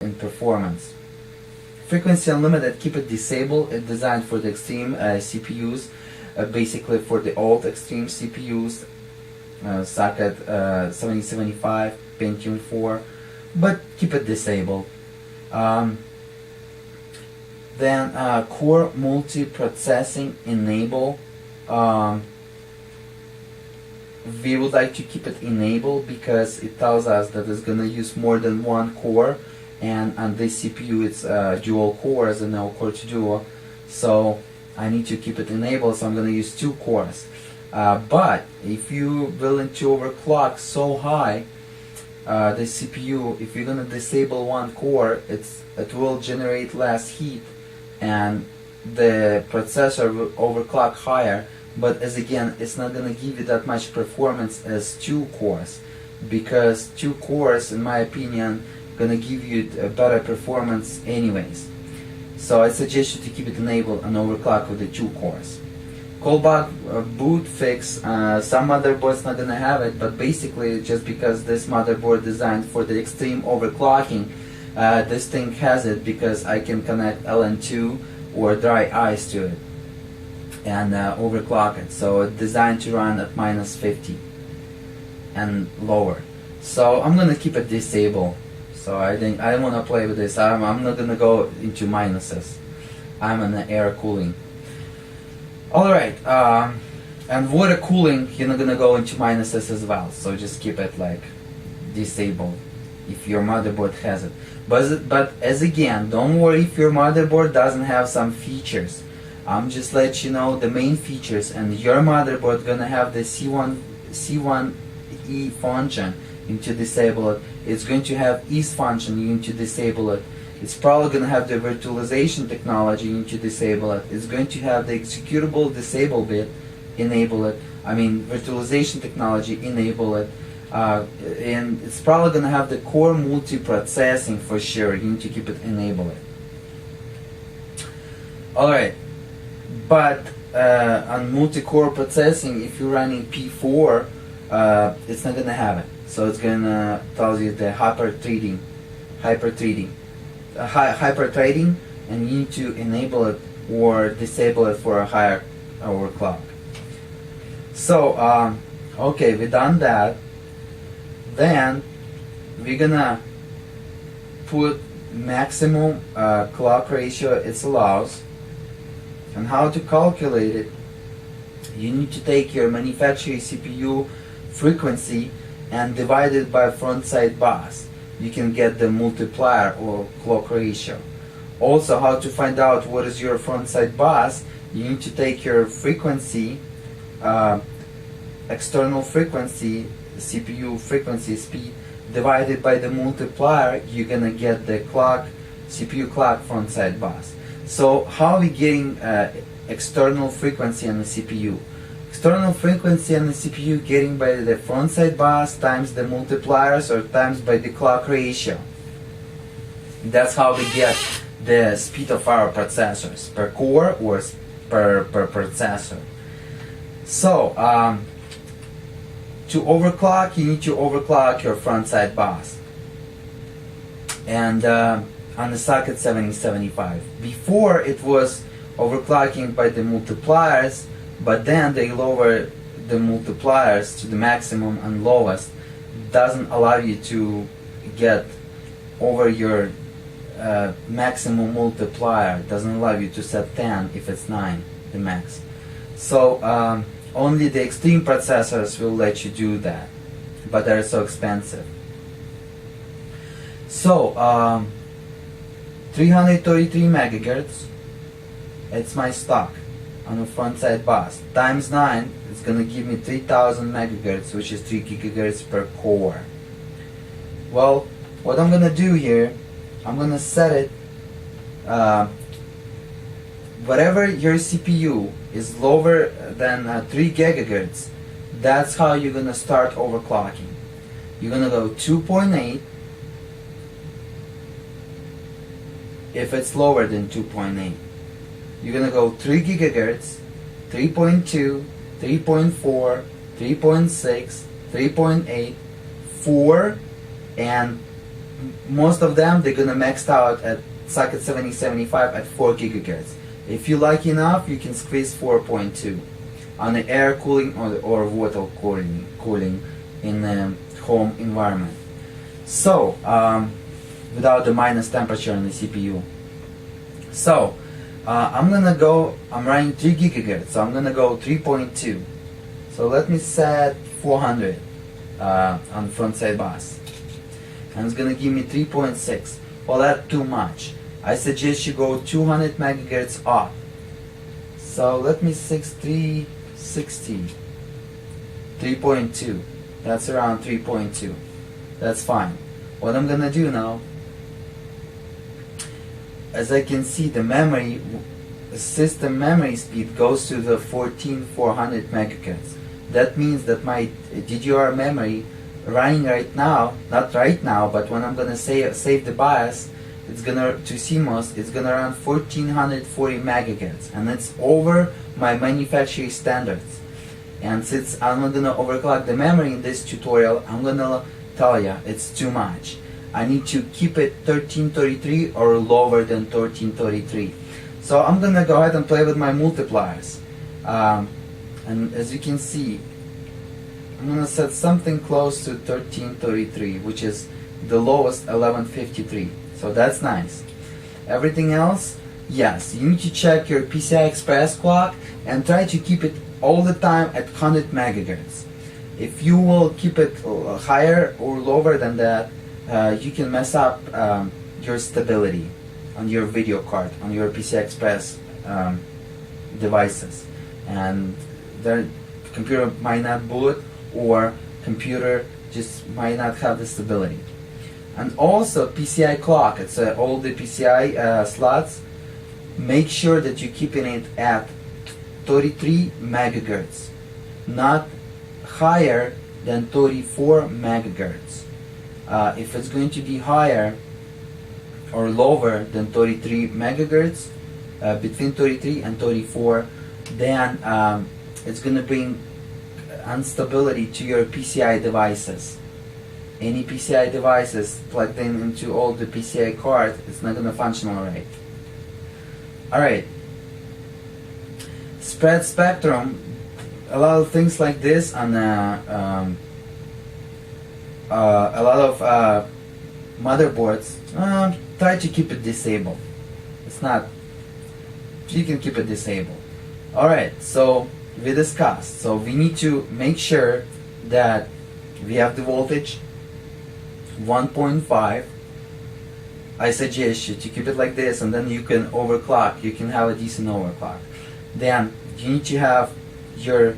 in performance. Frequency unlimited, keep it disabled. It's designed for the extreme CPUs, basically for the old extreme CPUs, socket 7075, Pentium 4, but keep it disabled. Then core multiprocessing enable. We would like to keep it enabled because it tells us that it's going to use more than one core, and on this CPU it's dual cores and no core to duo, so I need to keep it enabled, so I'm going to use 2 cores. But if you're willing to overclock so high the CPU, if you're going to disable 1 core, it will generate less heat and the processor will overclock higher, but as again, it's not going to give you that much performance as 2 cores, because 2 cores, in my opinion, going to give you a better performance anyways. So I suggest you to keep it enabled and overclock with the 2 cores. Callback boot fix, some motherboards not going to have it, but basically just because this motherboard designed for the extreme overclocking, this thing has it because I can connect LN2 or dry ice to it and overclock it. So it's designed to run at -50 and lower. So I'm gonna keep it disabled. So I don't want to play with this. I'm not gonna go into minuses. I'm in the air cooling. Alright, and water cooling, you're not gonna go into minuses as well. So just keep it like disabled if your motherboard has it. But as again, don't worry if your motherboard doesn't have some features. I'm just let you know the main features, and your motherboard gonna have the C1E function. You need to disable it. It's going to have ease function. You need to disable it. It's probably going to have the virtualization technology. You need to disable it. It's going to have the executable disable bit. Enable it. I mean virtualization technology. Enable it. And it's probably going to have the core multiprocessing for sure. You need to keep it enabled. Alright, but on multi-core processing, if you're running P4, it's not going to have it. So it's going to tell you the hyper-threading, and you need to enable it or disable it for a higher overclock. So, okay, we've done that. Then we're gonna put maximum clock ratio it allows, and how to calculate it. You need to take your manufacturer CPU frequency and divide it by front side bus. You can get the multiplier or clock ratio. Also, how to find out what is your front side bus, you need to take your frequency, external frequency, CPU frequency speed, divided by the multiplier, you're gonna get the clock, CPU clock front side bus. So how are we getting external frequency on the CPU? External frequency on the CPU getting by the front side bus times the multipliers or times by the clock ratio. That's how we get the speed of our processors, per core or per processor. So to overclock, you need to overclock your front side bus. And on the socket 7075. Before it was overclocking by the multipliers, but then they lower the multipliers to the maximum and lowest. Doesn't allow you to get over your maximum multiplier. Doesn't allow you to set 10 if it's 9, the max. So only the extreme processors will let you do that, but they're so expensive. So 333 megahertz, it's my stock on the front side bus. Times 9, it's gonna give me 3000 megahertz, which is 3 gigahertz per core. Well, what I'm gonna do here, I'm gonna set it, whatever your CPU is lower than 3 gigahertz, that's how you're gonna start overclocking. You're gonna go 2.8 if it's lower than 2.8. You're gonna go 3 gigahertz, 3.2, 3.4, 3.6, 3.8, 4, and most of them, they're gonna max out at socket 7075 at 4 gigahertz. If you're lucky enough, you can squeeze 4.2 on the air cooling or water cooling in the home environment. So without the minus temperature on the CPU. So I'm running 3 gigahertz, so I'm gonna go 3.2. So let me set 400 on front side bus, and it's gonna give me 3.6. Well, that's too much. I suggest you go 200 megahertz up. So let me 360, 3.2. That's around 3.2. That's fine. What I'm gonna do now, as I can see, the system memory speed goes to the 14400 megahertz. That means that my DDR memory running right now, not right now, but when I'm gonna save the BIOS, it's gonna to CMOS, it's gonna run 1440 megahertz, and it's over my manufacturing standards. And since I'm not gonna overclock the memory in this tutorial, I'm gonna tell you it's too much. I need to keep it 1333 or lower than 1333. So I'm gonna go ahead and play with my multipliers. And as you can see, I'm gonna set something close to 1333, which is the lowest 1153. So that's nice. Everything else, yes, you need to check your PCI Express clock and try to keep it all the time at 100 megahertz. If you will keep it higher or lower than that, you can mess up your stability on your video card, on your PCI Express devices, and the computer might not boot, or computer just might not have the stability. And also PCI clock, it's all the PCI slots, make sure that you're keeping it at 33 megahertz, not higher than 34 megahertz. If it's going to be higher or lower than 33 megahertz, between 33 and 34, then it's going to bring instability to your PCI devices. Any PCI devices plugged into all the PCI card, it's not going to function alright. Alright. Spread spectrum, a lot of things like this on a lot of motherboards, try to keep it disabled. It's not, you can keep it disabled. Alright, so we discussed, so we need to make sure that we have the voltage 1.5. I suggest you to keep it like this, and then you can overclock, you can have a decent overclock. Then you need to have your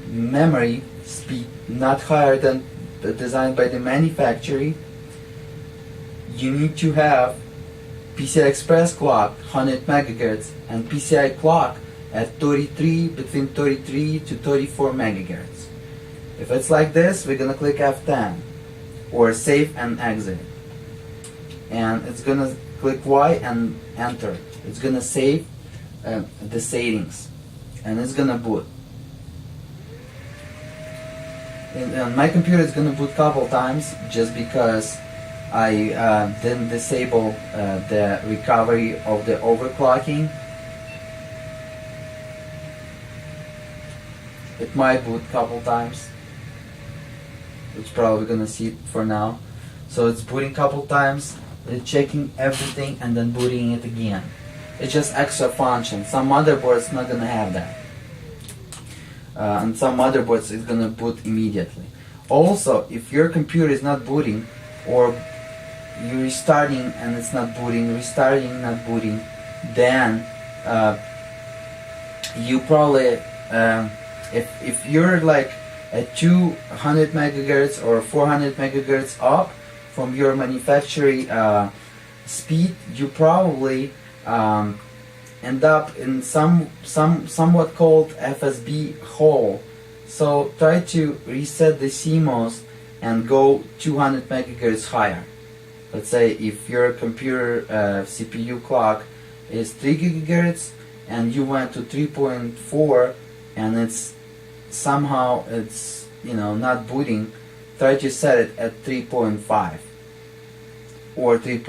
memory speed not higher than designed by the manufacturer. You need to have PCI Express clock 100 megahertz and PCI clock at 33, between 33 to 34 megahertz. If it's like this, we're gonna click F10 or save and exit, and it's gonna click Y and enter. It's gonna save the settings, and it's gonna boot. And my computer is gonna boot a couple times just because I didn't disable the recovery of the overclocking. It might boot a couple times. It's probably gonna see it for now. So it's booting a couple times, it's checking everything, and then booting it again. It's just extra function. Some motherboards not gonna have that. And some motherboards is gonna boot immediately. Also, if your computer is not booting, or you're restarting and it's not booting, restarting, not booting, then you probably, if you're like at 200 megahertz or 400 megahertz up from your manufacturing speed, you probably end up in somewhat called FSB hole. So try to reset the CMOS and go 200 megahertz higher. Let's say if your computer CPU clock is 3 gigahertz and you went to 3.4 and it's somehow not booting, try to set it at 3.5 or 3.